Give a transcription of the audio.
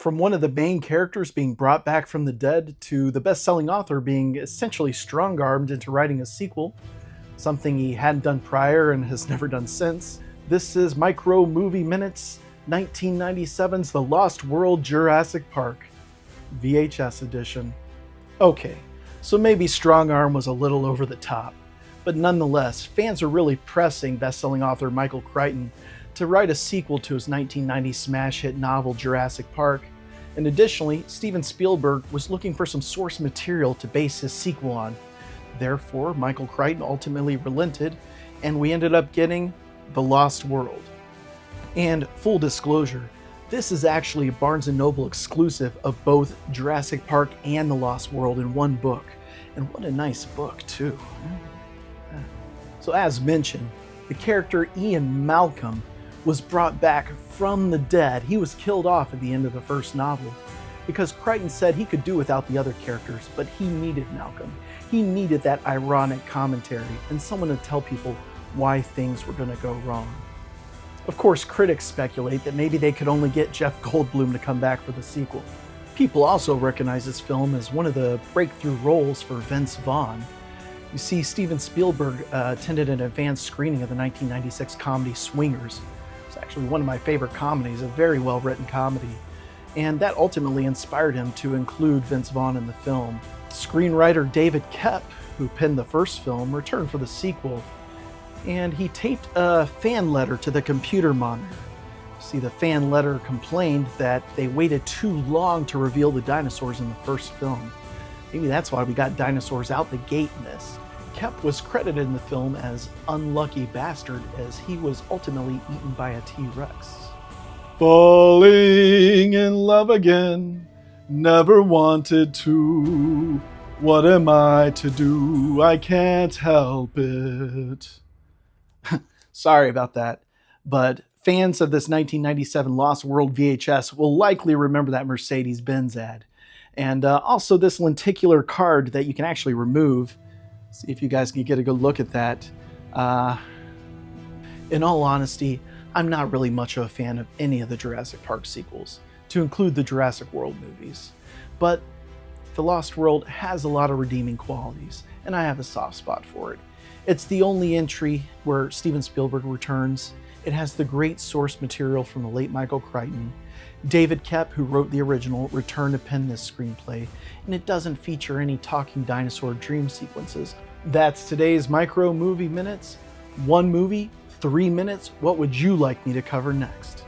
From one of the main characters being brought back from the dead to the best-selling author being essentially strong-armed into writing a sequel, something he hadn't done prior and has never done since. This is Micro Movie Minutes 1997's The Lost World Jurassic Park, VHS edition. Okay, so maybe strong-arm was a little over the top, but nonetheless, fans are really pressing best-selling author Michael Crichton to write a sequel to his 1990 smash hit novel Jurassic Park, and additionally, Steven Spielberg was looking for some source material to base his sequel on. Therefore, Michael Crichton ultimately relented, and we ended up getting The Lost World. And full disclosure, this is actually a Barnes & Noble exclusive of both Jurassic Park and The Lost World in one book. And what a nice book, too. So as mentioned, the character Ian Malcolm was brought back from the dead. He was killed off at the end of the first novel because Crichton said he could do without the other characters, but he needed Malcolm. He needed that ironic commentary and someone to tell people why things were going to go wrong. Of course, critics speculate that maybe they could only get Jeff Goldblum to come back for the sequel. People also recognize this film as one of the breakthrough roles for Vince Vaughn. You see, Steven Spielberg attended an advanced screening of the 1996 comedy Swingers. It's actually one of my favorite comedies, a very well-written comedy. And that ultimately inspired him to include Vince Vaughn in the film. Screenwriter David Koepp, who penned the first film, returned for the sequel. And he taped a fan letter to the computer monitor. See, the fan letter complained that they waited too long to reveal the dinosaurs in the first film. Maybe that's why we got dinosaurs out the gate in this. Koepp was credited in the film as unlucky bastard as he was ultimately eaten by a T-Rex. Falling in love again, never wanted to. What am I to do? I can't help it. Sorry about that, but fans of this 1997 Lost World VHS will likely remember that Mercedes-Benz ad. And also this lenticular card that you can actually remove. See if you guys can get a good look at that. In all honesty, I'm not really much of a fan of any of the Jurassic Park sequels, to include the Jurassic World movies. But The Lost World has a lot of redeeming qualities, and I have a soft spot for it. It's the only entry where Steven Spielberg returns. It has the great source material from the late Michael Crichton. David Koepp, who wrote the original, returned to pen this screenplay, and it doesn't feature any talking dinosaur dream sequences. That's today's Micro Movie Minutes. One movie, 3 minutes. What would you like me to cover next?